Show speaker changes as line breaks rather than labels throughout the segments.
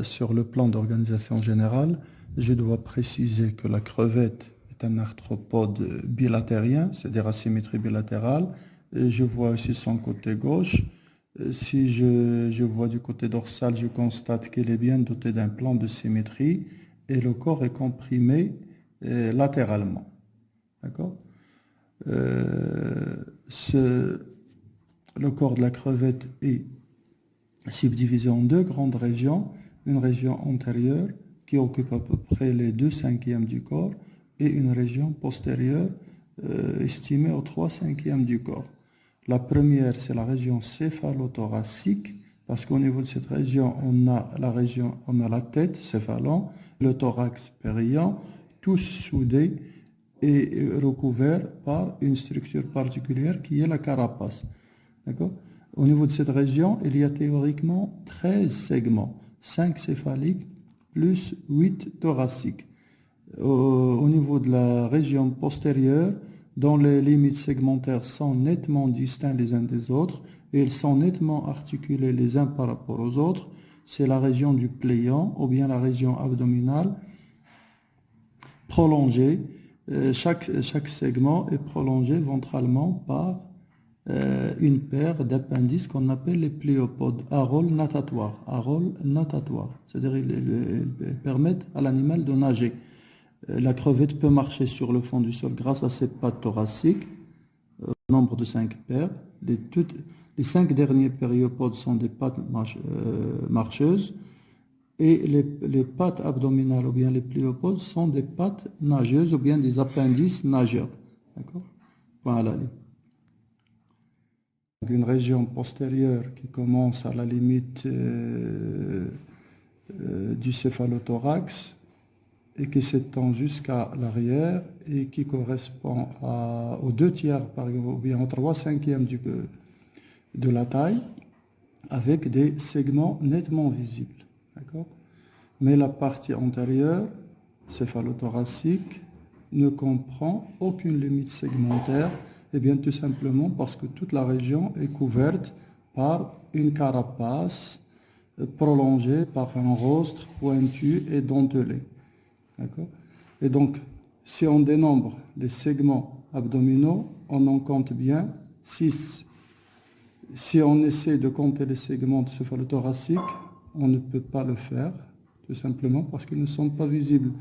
sur le plan d'organisation générale, je dois préciser que la crevette est un arthropode bilatérien, c'est-à-dire à symétrie bilatérale. Et je vois ici son côté gauche. Si je vois du côté dorsal, je constate qu'il est bien doté d'un plan de symétrie et le corps est comprimé latéralement. D'accord? Euh, ce- le corps de la crevette est subdivisé en deux grandes régions, une région antérieure qui occupe à peu près les 2/5 du corps et une région postérieure estimée aux 3/5 du corps. La première, c'est la région céphalothoracique, parce qu'au niveau de cette région, on a la tête, céphalon, le thorax, périllant, tous soudés et recouverts par une structure particulière qui est la carapace. D'accord? Au niveau de cette région, il y a théoriquement 13 segments, 5 céphaliques plus 8 thoraciques. Au niveau de la région postérieure, dont les limites segmentaires sont nettement distincts les uns des autres et ils sont nettement articulés les uns par rapport aux autres, c'est la région du pléon ou bien la région abdominale prolongée. Chaque segment est prolongé ventralement par une paire d'appendices qu'on appelle les pléopodes à rôle natatoire. C'est-à-dire ils permettent à l'animal de nager. La crevette peut marcher sur le fond du sol grâce à ses pattes thoraciques, nombre de 5 paires. Les 5 derniers périopodes sont des pattes marcheuses et les pattes abdominales ou bien les pléopodes sont des pattes nageuses ou bien des appendices nageurs. D'accord? Point à la ligne. Une région postérieure qui commence à la limite du céphalothorax et qui s'étend jusqu'à l'arrière et qui correspond aux 2/3 par exemple, ou bien aux 3/5 de la taille, avec des segments nettement visibles. D'accord? Mais la partie antérieure, céphalothoracique, ne comprend aucune limite segmentaire, et bien tout simplement parce que toute la région est couverte par une carapace prolongée par un rostre pointu et dentelé. D'accord? Et donc, si on dénombre les segments abdominaux, on en compte bien 6. Si on essaie de compter les segments céphalothoraciques, on ne peut pas le faire, tout simplement parce qu'ils ne sont pas visibles.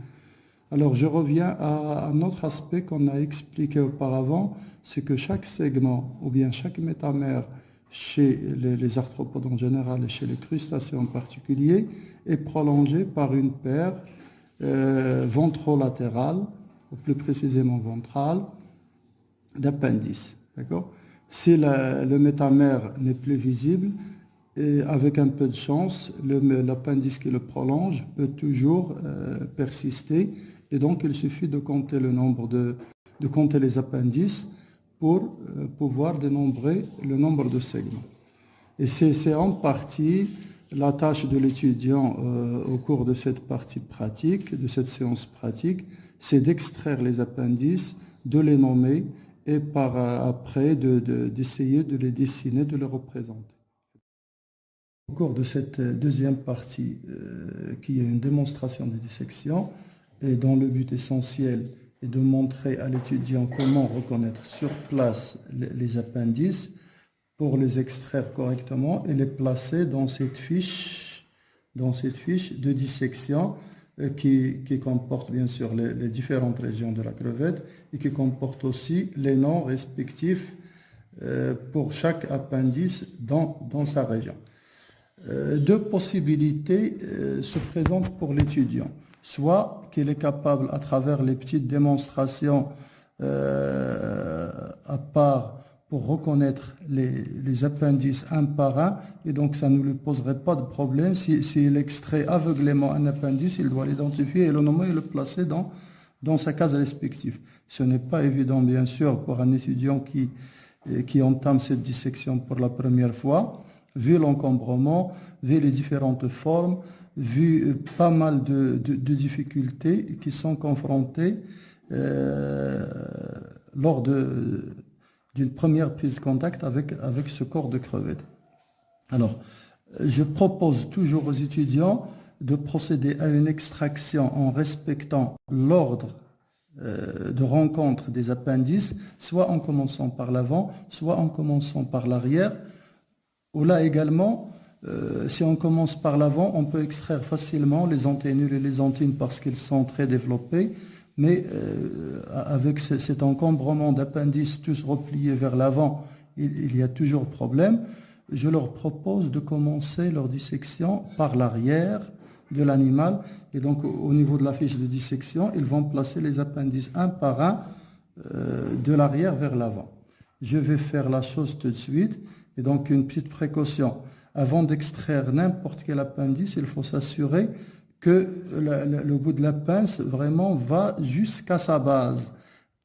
Alors, je reviens à un autre aspect qu'on a expliqué auparavant, c'est que chaque segment, ou bien chaque métamère, chez les arthropodes en général et chez les crustacés en particulier, est prolongé par une paire ventrolatérale, ou plus précisément ventrale, d'appendices. D'accord? Si le métamère n'est plus visible, et avec un peu de chance, l'appendice qui le prolonge peut toujours persister. Et donc, il suffit de compter de compter les appendices pour pouvoir dénombrer le nombre de segments. Et c'est en partie la tâche de l'étudiant au cours de cette partie pratique, de cette séance pratique, c'est d'extraire les appendices, de les nommer et par après d'essayer de les dessiner, de les représenter. Au cours de cette deuxième partie, qui est une démonstration des dissections, et dont le but essentiel est de montrer à l'étudiant comment reconnaître sur place les appendices pour les extraire correctement et les placer dans cette fiche de dissection qui comporte bien sûr les différentes régions de la crevette et qui comporte aussi les noms respectifs pour chaque appendice dans sa région. Deux possibilités se présentent pour l'étudiant. Soit qu'il est capable, à travers les petites démonstrations à part, pour reconnaître les appendices un par un, et donc ça ne lui poserait pas de problème. S'il extrait aveuglément un appendice, il doit l'identifier et le nommer et le placer dans sa case respective. Ce n'est pas évident, bien sûr, pour un étudiant qui entame cette dissection pour la première fois, vu l'encombrement, vu les différentes formes, vu pas mal de difficultés qui sont confrontées lors d'une première prise de contact avec ce corps de crevette. Alors, je propose toujours aux étudiants de procéder à une extraction en respectant l'ordre de rencontre des appendices, soit en commençant par l'avant, soit en commençant par l'arrière. Ou là également, si on commence par l'avant, on peut extraire facilement les anténules et les antines parce qu'ils sont très développés, mais avec cet encombrement d'appendices tous repliés vers l'avant, il y a toujours problème. Je leur propose de commencer leur dissection par l'arrière de l'animal. Et donc, au niveau de la fiche de dissection, ils vont placer les appendices un par un de l'arrière vers l'avant. Je vais faire la chose tout de suite. Et donc, une petite précaution. Avant d'extraire n'importe quel appendice, il faut s'assurer que le bout de la pince vraiment va jusqu'à sa base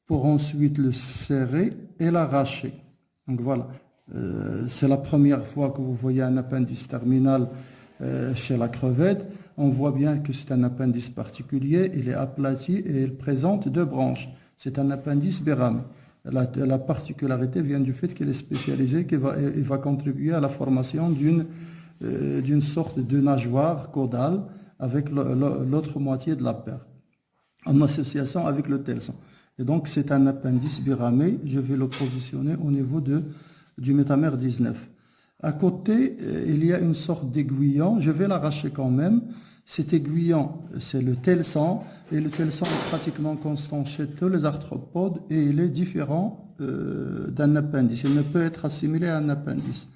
pour ensuite le serrer et l'arracher. Donc voilà. C'est la première fois que vous voyez un appendice terminal chez la crevette. On voit bien que c'est un appendice particulier, il est aplati et il présente deux branches. C'est un appendice biramé. La particularité vient du fait qu'il est spécialisé, qu'il va contribuer à la formation d'une sorte de nageoire caudale avec l'autre moitié de la paire, en association avec le telson. Et donc c'est un appendice biramé, je vais le positionner au niveau du métamère 19. À côté, il y a une sorte d'aiguillon, je vais l'arracher quand même. Cet aiguillon, c'est le telson, et le telson est pratiquement constant chez tous les arthropodes et il est différent d'un appendice. Il ne peut être assimilé à un appendice.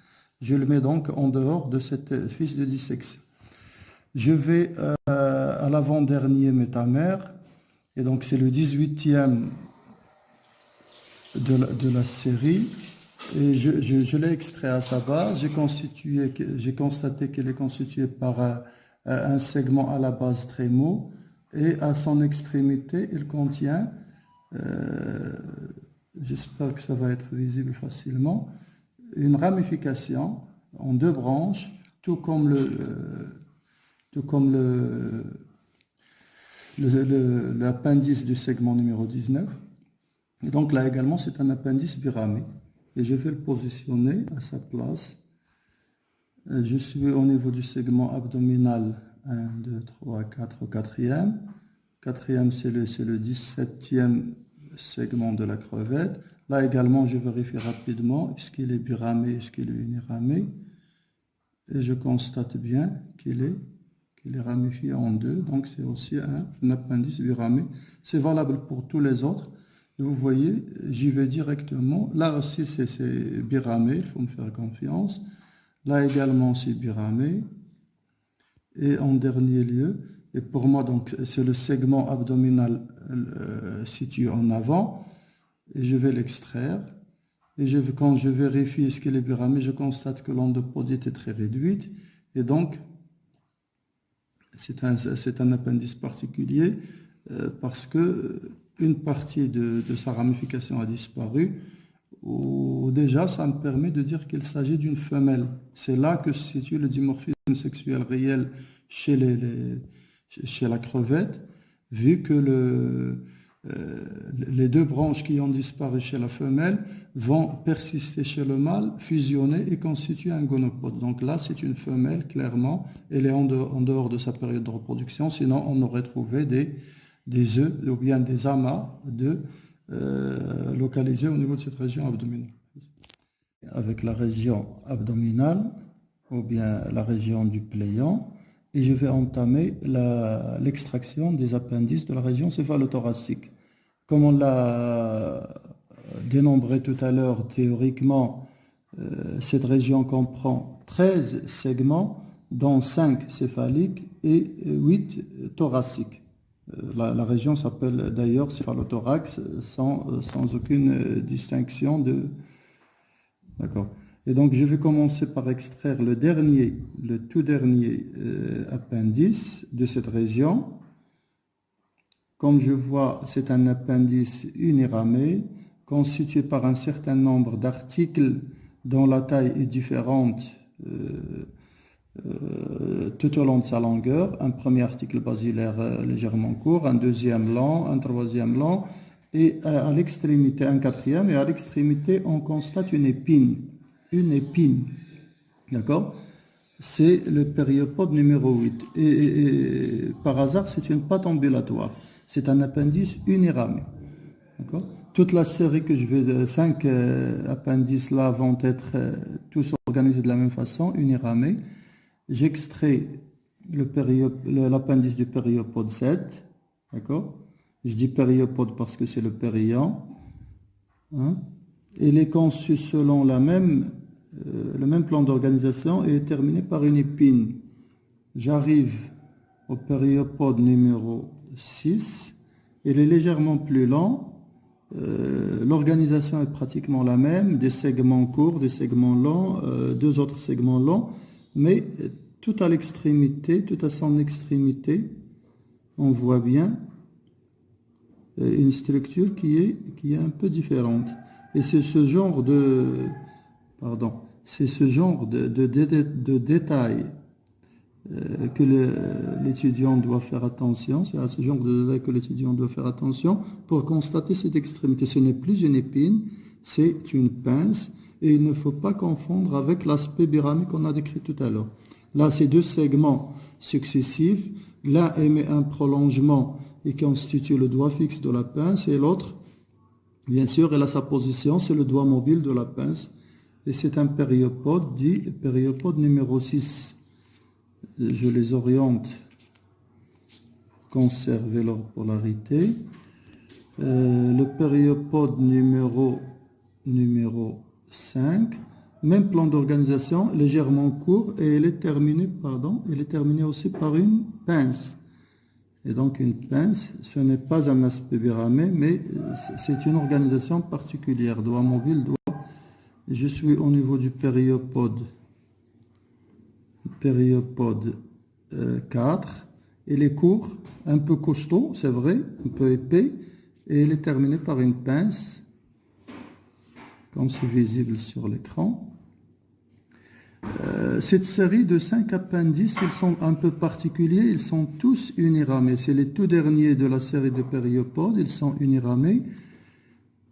Je le mets donc en dehors de cette fiche de dissection. Je vais à l'avant-dernier métamère, et donc c'est le 18e de la série. Et je l'ai extrait à sa base. J'ai constaté qu'il est constitué par un segment à la base très mou et à son extrémité, il contient, j'espère que ça va être visible facilement, une ramification en deux branches, tout comme l'appendice du segment numéro 19. Et donc là également, c'est un appendice biramé. Et je vais le positionner à sa place. Je suis au niveau du segment abdominal 1, 2, 3, 4 au quatrième. Quatrième, c'est le 17e segment de la crevette. Là également, je vérifie rapidement, est-ce qu'il est biramé, est-ce qu'il est uniramé. Et je constate bien qu'il est ramifié en deux. Donc c'est aussi un appendice biramé. C'est valable pour tous les autres. Et vous voyez, j'y vais directement. Là aussi, c'est biramé, il faut me faire confiance. Là également, c'est biramé. Et en dernier lieu, et pour moi, donc, c'est le segment abdominal situé en avant. Et je vais l'extraire. Et quand je vérifie ce qu'il est biramé, je constate que l'endopodite est très réduite. Et donc, c'est un appendice particulier parce que une partie de sa ramification a disparu, ou déjà ça me permet de dire qu'il s'agit d'une femelle. C'est là que se situe le dimorphisme sexuel réel chez la crevette, vu que les deux branches qui ont disparu chez la femelle vont persister chez le mâle, fusionner et constituer un gonopode. Donc là, c'est une femelle, clairement, elle est en dehors de sa période de reproduction, sinon on aurait trouvé des œufs ou bien des amas localisés au niveau de cette région abdominale. Avec la région abdominale ou bien la région du pléon, et je vais entamer l'extraction des appendices de la région céphalothoracique. Comme on l'a dénombré tout à l'heure, théoriquement, cette région comprend 13 segments, dont 5 céphaliques et 8 thoraciques. La région s'appelle d'ailleurs céphalothorax sans aucune distinction de... D'accord. Et donc je vais commencer par extraire le tout dernier appendice de cette région. Comme je vois, c'est un appendice uniramé constitué par un certain nombre d'articles dont la taille est différente tout au long de sa longueur. Un premier article basilaire légèrement court, un deuxième long, un troisième long, et à l'extrémité un quatrième, et à l'extrémité on constate une épine. D'accord? c'est le périopode numéro 8. Et par hasard, c'est une patte ambulatoire. C'est un appendice uniramé. D'accord? Toute la série que je vais de 5 appendices là vont être tous organisés de la même façon, uniramés. J'extrais l'appendice du périopode 7. D'accord? Je dis périopode parce que c'est le périant. Hein? Il est conçu selon le même plan d'organisation et est terminé par une épine. J'arrive au périopode numéro 6. Il est légèrement plus lent. L'organisation est pratiquement la même, des segments courts, des segments longs, deux autres segments longs, mais tout à l'extrémité, tout à son extrémité, on voit bien une structure qui est un peu différente. Et c'est ce genre de détails que l'étudiant doit faire attention. C'est à ce genre de détails que l'étudiant doit faire attention pour constater cette extrémité. Ce n'est plus une épine, c'est une pince. Et il ne faut pas confondre avec l'aspect biramé qu'on a décrit tout à l'heure. Là, c'est deux segments successifs. L'un émet un prolongement et constitue le doigt fixe de la pince, et l'autre, bien sûr, elle a sa position, c'est le doigt mobile de la pince. Et c'est un périopode dit périopode numéro 6. Je les oriente pour conserver leur polarité. Le périopode numéro 5, même plan d'organisation, légèrement court, et il est terminé aussi par une pince. Et donc une pince, ce n'est pas un aspect biramé, mais c'est une organisation particulière, doigt mobile, doigt. Je suis au niveau du périopode 4. Il est court, un peu costaud, c'est vrai, un peu épais, et il est terminé par une pince, comme c'est visible sur l'écran. Cette série de 5 appendices, ils sont un peu particuliers, ils sont tous uniramés. C'est les tout derniers de la série de périopodes, ils sont uniramés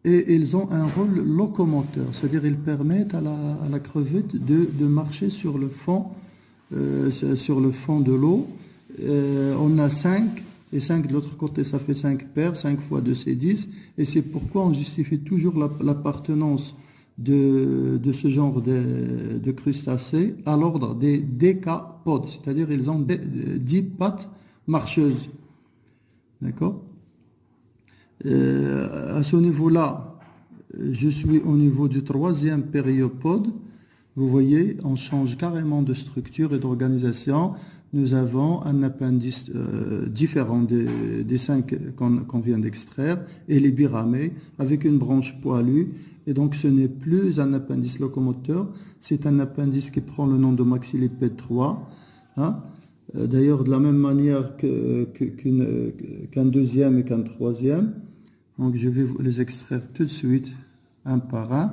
et ils ont un rôle locomoteur, c'est-à-dire ils permettent à la crevette de marcher sur le fond de l'eau. On a 5 et 5 de l'autre côté, ça fait 5 paires, 5 fois 2 c'est 10, et c'est pourquoi on justifie toujours l'appartenance de ce genre de crustacés à l'ordre des décapodes, c'est-à-dire ils ont 10 pattes marcheuses. D'accord? À ce niveau-là, je suis au niveau du 3e périopode. Vous voyez, on change carrément de structure et d'organisation. Nous avons un appendice différent des 5 qu'on vient d'extraire, et les biramés, avec une branche poilue. Et donc ce n'est plus un appendice locomoteur, c'est un appendice qui prend le nom de maxillipède 3. Hein? D'ailleurs, de la même manière qu'un deuxième et qu'un troisième. Donc je vais les extraire tout de suite, un par un.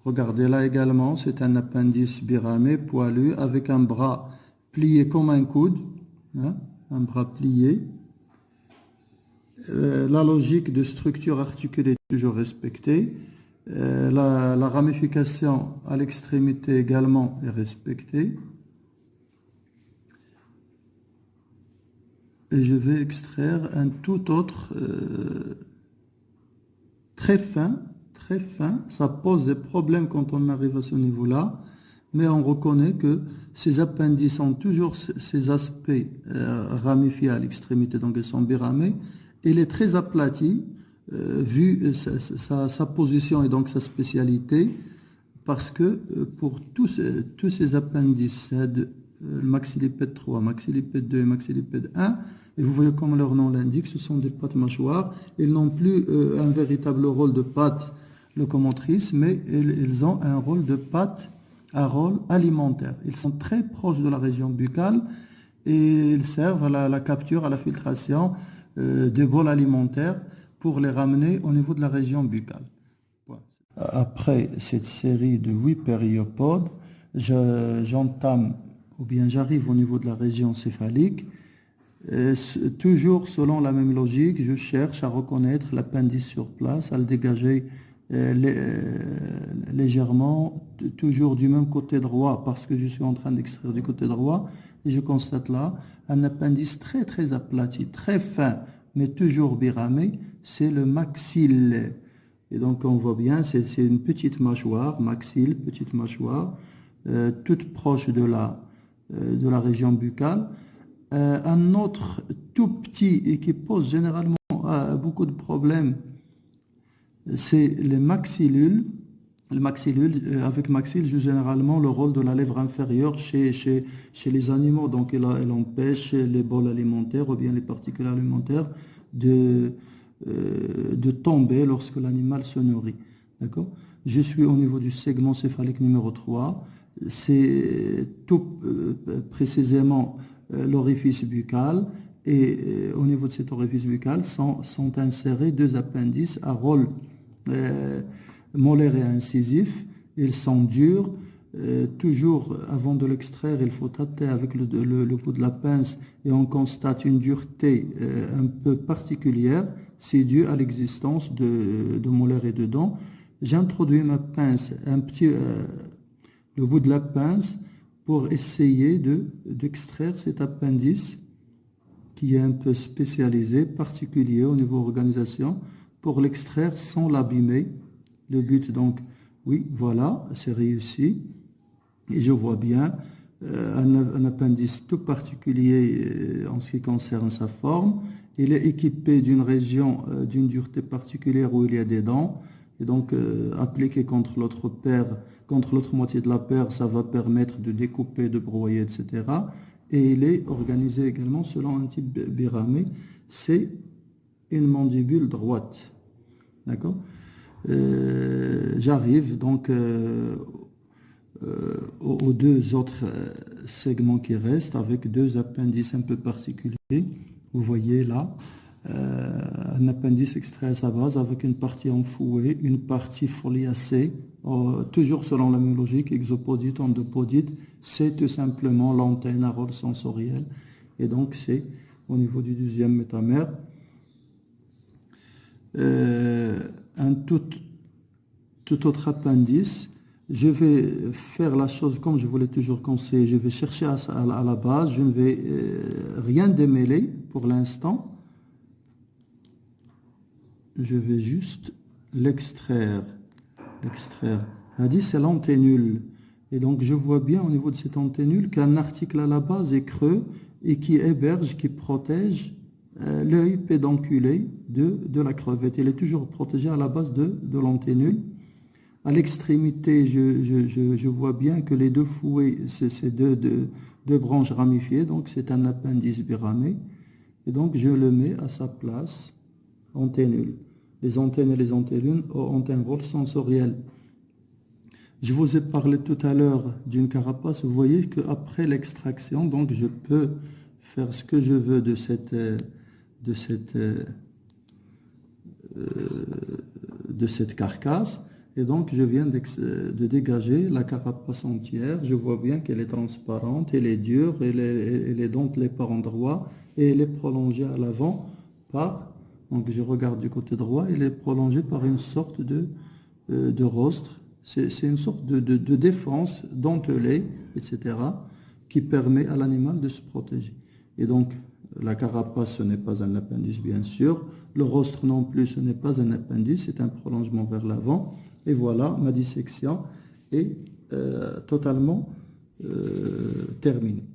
Regardez là également, c'est un appendice biramé, poilu, avec un bras plié comme un coude, hein, un bras plié. La logique de structure articulée est toujours respectée. La ramification à l'extrémité également est respectée. Et je vais extraire un tout autre très fin. Ça pose des problèmes quand on arrive à ce niveau-là, mais on reconnaît que ces appendices ont toujours ces aspects ramifiés à l'extrémité, donc ils sont biramés. Il est très aplati, vu sa position et donc sa spécialité, parce que pour tous ces appendices, le maxillipède 3, maxillipède 2 et maxillipède 1, et vous voyez comme leur nom l'indique, ce sont des pattes mâchoires. Ils n'ont plus un véritable rôle de pattes locomotrices, mais ils ont un rôle de pattes à rôle alimentaire. Ils sont très proches de la région buccale et ils servent à la capture, à la filtration des bols alimentaires pour les ramener au niveau de la région buccale. Après cette série de 8 périopodes, j'entame ou bien j'arrive au niveau de la région céphalique. Toujours selon la même logique, je cherche à reconnaître l'appendice sur place, à le dégager légèrement, toujours du même côté droit, parce que je suis en train d'extraire du côté droit, et je constate là un appendice très très aplati, très fin, mais toujours biramé, c'est le maxille. Et donc on voit bien, c'est une petite mâchoire, maxille, petite mâchoire, toute proche de la région buccale. Un autre tout petit et qui pose généralement beaucoup de problèmes, c'est les maxillules. Le maxillule, avec maxille, joue généralement le rôle de la lèvre inférieure chez les animaux. Donc, elle empêche les bols alimentaires ou bien les particules alimentaires de tomber lorsque l'animal se nourrit. D'accord? Je suis au niveau du segment céphalique numéro 3. C'est tout précisément l'orifice buccal. Et au niveau de cet orifice buccal sont insérés deux appendices à rôle molaire et incisif. Ils sont durs. Toujours avant de l'extraire, il faut tâter avec le bout de la pince et on constate une dureté un peu particulière. C'est dû à l'existence de molaires et de dents. J'introduis ma pince, le bout de la pince, pour essayer d'extraire cet appendice qui est un peu spécialisé, particulier au niveau organisation, pour l'extraire sans l'abîmer. Le but donc, oui, voilà, c'est réussi. Et je vois bien un appendice tout particulier en ce qui concerne sa forme. Il est équipé d'une région d'une dureté particulière où il y a des dents. Et donc, appliqué contre l'autre paire, contre l'autre moitié de la paire, ça va permettre de découper, de broyer, etc. Et il est organisé également selon un type biramé. C'est une mandibule droite. D'accord? J'arrive donc aux deux autres segments qui restent avec deux appendices un peu particuliers. Vous voyez là un appendice extrait à sa base avec une partie enfouée, une partie foliacée, toujours selon la même logique, exopodite, endopodite. C'est tout simplement l'antenne à rôle sensoriel. Et donc c'est au niveau du deuxième métamère. Un tout autre appendice. Je vais faire la chose comme je voulais toujours conseiller. Je vais chercher à la base. Je ne vais rien démêler pour l'instant. Je vais juste l'extraire. C'est l'anténule. Et donc je vois bien au niveau de cette anténule qu'un article à la base est creux et qui héberge, qui protège l'œil pédonculé de la crevette. Il est toujours protégé à la base de l'anténule. À l'extrémité, je vois bien que les deux fouets, c'est deux branches ramifiées, donc c'est un appendice biramé. Et donc je le mets à sa place, anténule. Les antennes et les anténules ont un rôle sensoriel. Je vous ai parlé tout à l'heure d'une carapace. Vous voyez qu'après l'extraction, donc je peux faire ce que je veux de cette carcasse. Et donc, je viens de dégager la carapace entière. Je vois bien qu'elle est transparente, elle est dure, elle est dentelée par endroits et elle est prolongée à l'avant par, donc je regarde du côté droit, elle est prolongée par une sorte de rostre. C'est une sorte de défense dentelée, etc., qui permet à l'animal de se protéger. Et donc, la carapace, ce n'est pas un appendice, bien sûr. Le rostre non plus, ce n'est pas un appendice, c'est un prolongement vers l'avant. Et voilà, ma dissection est totalement terminée.